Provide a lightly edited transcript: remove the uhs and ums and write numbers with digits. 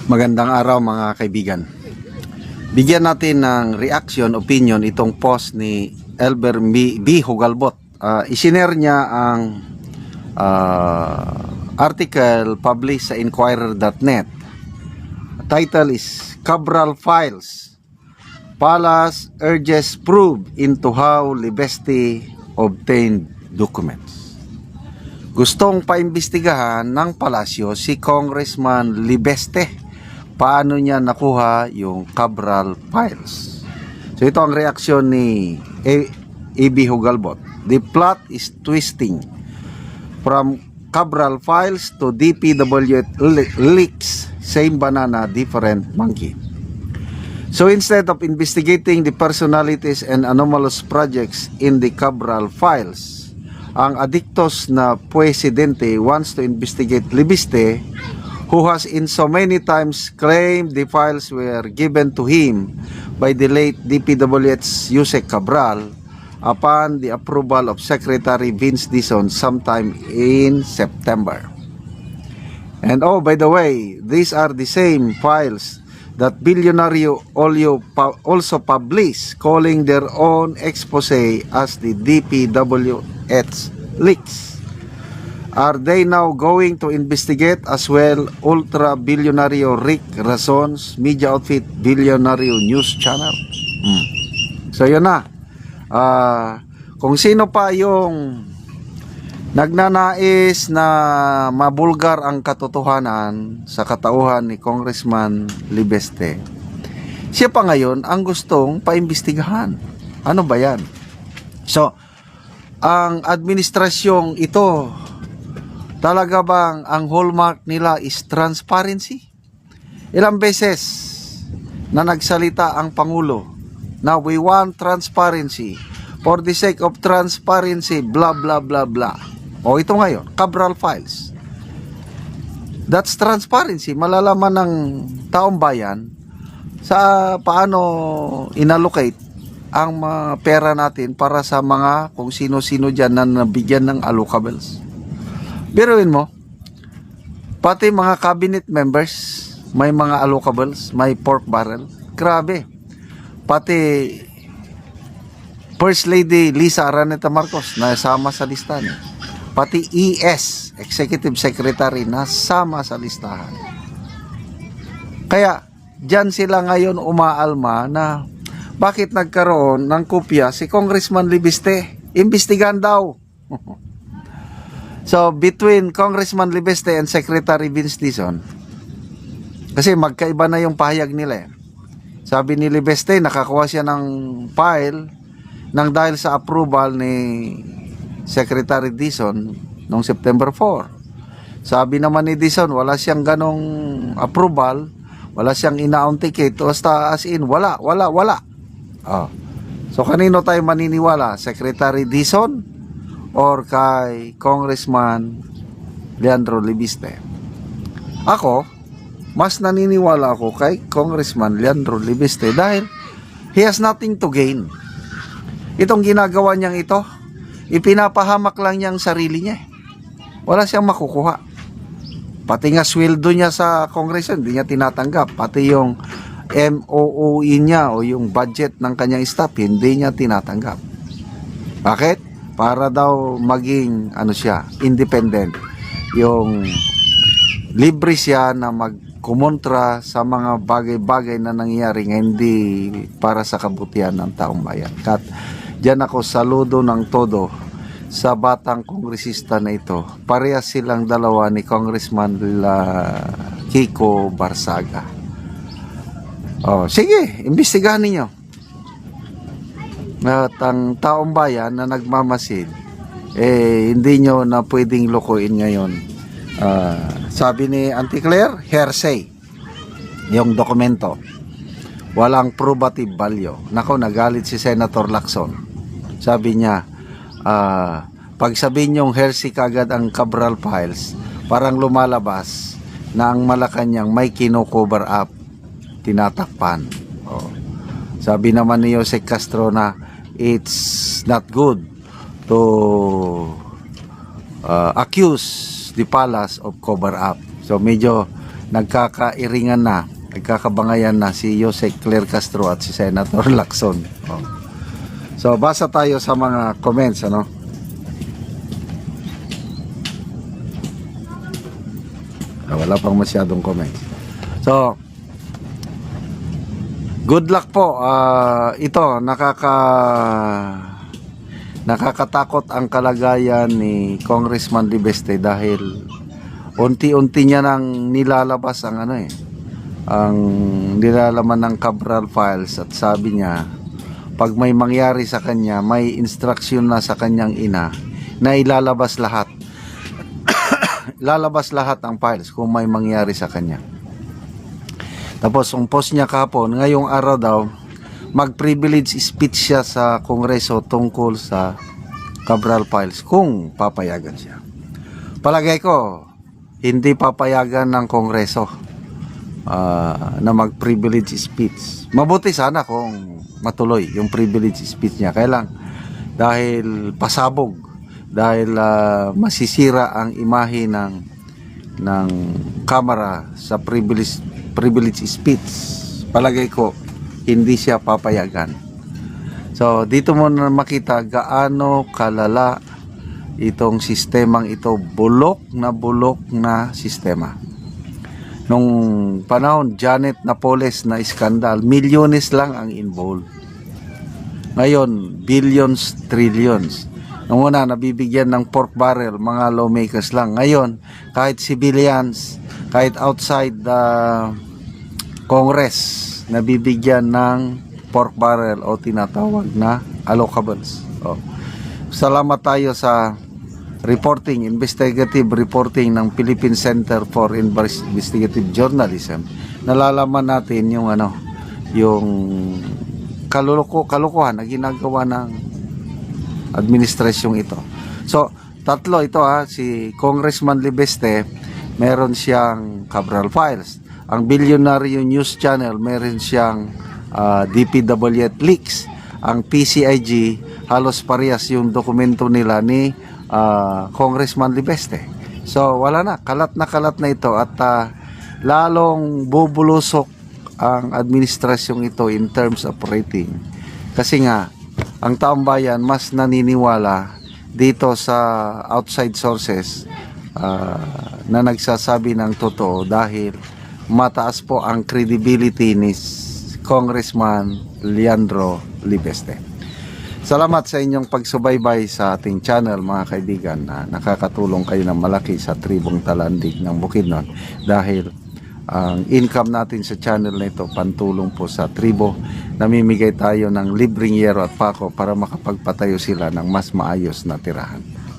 Magandang araw mga kaibigan. Bigyan natin ng reaction, opinion itong post ni Elber B. Hugalbot. Isinare niya ang article published sa Inquirer.net. Title is Cabral Files. Palace urges probe into how Libeste obtained documents. Gustong paimbestigahan ng palasyo si Congressman Libeste. Paano niya nakuha yung Cabral Files? So ito ang reaksyon ni A.B. Hugalbot. The plot is twisting. From Cabral Files to DPWH leaks, same banana, different monkey. So instead of investigating the personalities and anomalous projects in the Cabral Files, ang adiktos na presidente wants to investigate Libeste, who has in so many times claimed the files were given to him by the late DPWH Yusek Cabral upon the approval of Secretary Vince Dizon sometime in September. And oh, by the way, these are the same files that Billionario also published, calling their own expose as the DPWH leaks. Are they now going to investigate as well ultra-billionario Rick Razon's media outfit Billionario News Channel? So yun na. Kung sino pa yung nagnanais na mabulgar ang katotohanan sa katauhan ni Congressman Libeste, siya pa ngayon ang gustong paimbestigahan. Ano ba yan? So, ang administrasyong ito, talaga bang ang hallmark nila is transparency? Ilang beses na nagsalita ang Pangulo na we want transparency, for the sake of transparency, blah blah blah blah. O ito ngayon, Cabral Files. That's transparency. Malalaman ng taong bayan sa paano inallocate ang mga pera natin para sa mga kung sino-sino dyan na nabigyan ng allocables. Biruin mo, pati mga cabinet members, may mga allocables, may pork barrel. Grabe. Pati First Lady Lisa Araneta Marcos nasama sa listahan. Pati ES, Executive Secretary, nasama sa listahan. Kaya, dyan sila ngayon umaalma na bakit nagkaroon ng kopya si Congressman Libeste? Imbestigahan daw. So, between Congressman Libeste and Secretary Vince Dizon, kasi magkaiba na yung pahayag nila. Sabi ni Libeste, nakakuha siya ng file nang dahil sa approval ni Secretary Dizon noong September 4. Sabi naman ni Dizon, wala siyang ganong approval, wala siyang ina-authenticate, basta as in, wala. So, kanino tayo maniniwala? Secretary Dizon or kay Congressman Leandro Libiste? Ako, mas naniniwala ako kay Congressman Leandro Libiste dahil he has nothing to gain. Itong ginagawa niyang ito, ipinapahamak lang niyang sarili niya. Wala siyang makukuha. Pati nga sweldo niya sa Kongreso, hindi niya tinatanggap. Pati yung MOOE niya o yung budget ng kanyang staff, hindi niya tinatanggap. Bakit? Para daw maging independent. Yung libre siya na magkumontra sa mga bagay-bagay na nangyayari hindi para sa kabutihan ng taong bayan. At diyan ako saludo ng todo sa batang kongresista na ito. Parehas silang dalawa ni Congressman Kiko Barsaga. Sige, imbestigahan ninyo. At ang taong bayan na nagmamasid, hindi nyo na pwedeng lokohin ngayon. Sabi ni Auntie Claire, hearsay yung dokumento. Walang probative value. Nako, nagalit si Senator Lacson. Sabi niya, pag sabihin yung hearsay kagad ang Cabral Files, parang lumalabas na ang Malacanang may kino-cover up, tinatakpan. Sabi naman ni Jose Castro na it's not good to accuse the palace of cover up. So medyo nagkakairingan na, nagkakabangayan na si Jose Claire Castro at si Senator Lacson. Oh. So basa tayo sa mga comments, ano? Wala pang masyadong comments. So good luck po. Ito nakakatakot ang kalagayan ni Congressman Libeste dahil unti-unti niya nang nilalabas ang ang nilalaman ng Cabral Files, at sabi niya pag may mangyari sa kanya, may instruction na sa kanyang ina na ilalabas lahat. Lalabas lahat ang files kung may mangyari sa kanya. Tapos ang post niya kahapon, ngayong araw daw mag-privilege speech siya sa Kongreso tungkol sa Cabral Files kung papayagan siya. Palagay ko hindi papayagan ng Kongreso na mag-privilege speech. Mabuti sana kung matuloy yung privilege speech niya. Kaya lang dahil pasabog, dahil masisira ang imahe ng Kamara sa privilege speech, palagay ko hindi siya papayagan. So dito mo na makita gaano kalala itong sistemang ito, bulok na sistema. Nung panahon Janet Napoles na iskandal, milyones lang ang involved. Ngayon billions, trillions. Nung una, nabibigyan ng pork barrel, mga lawmakers lang. Ngayon, kahit civilians, kahit outside the Congress, nabibigyan ng pork barrel o tinatawag na allocables. Salamat tayo sa investigative reporting ng Philippine Center for Investigative Journalism. Nalalaman natin yung yung kalukuhan na ginagawa ng administrasyong ito. So, tatlo ito si Congressman Libeste, meron siyang Cabral Files. Ang Billionaire News Channel, meron siyang DPWH leaks. Ang PCIG, halos parehas yung dokumento nila ni Congressman Libeste. So, wala na. Kalat na ito at lalong bubulusok ang administrasyong ito in terms of rating. Kasi nga, ang taong bayan mas naniniwala dito sa outside sources na nagsasabi ng totoo dahil mataas po ang credibility ni Congressman Leandro Libeste. Salamat sa inyong pagsubaybay sa ating channel, mga kaibigan, na nakakatulong kayo ng malaki sa tribong Talandig ng Bukidnon dahil ang income natin sa channel na ito pantulong po sa tribo. Namimigay tayo ng libreng yero at pako para makapagpatayo sila ng mas maayos na tirahan.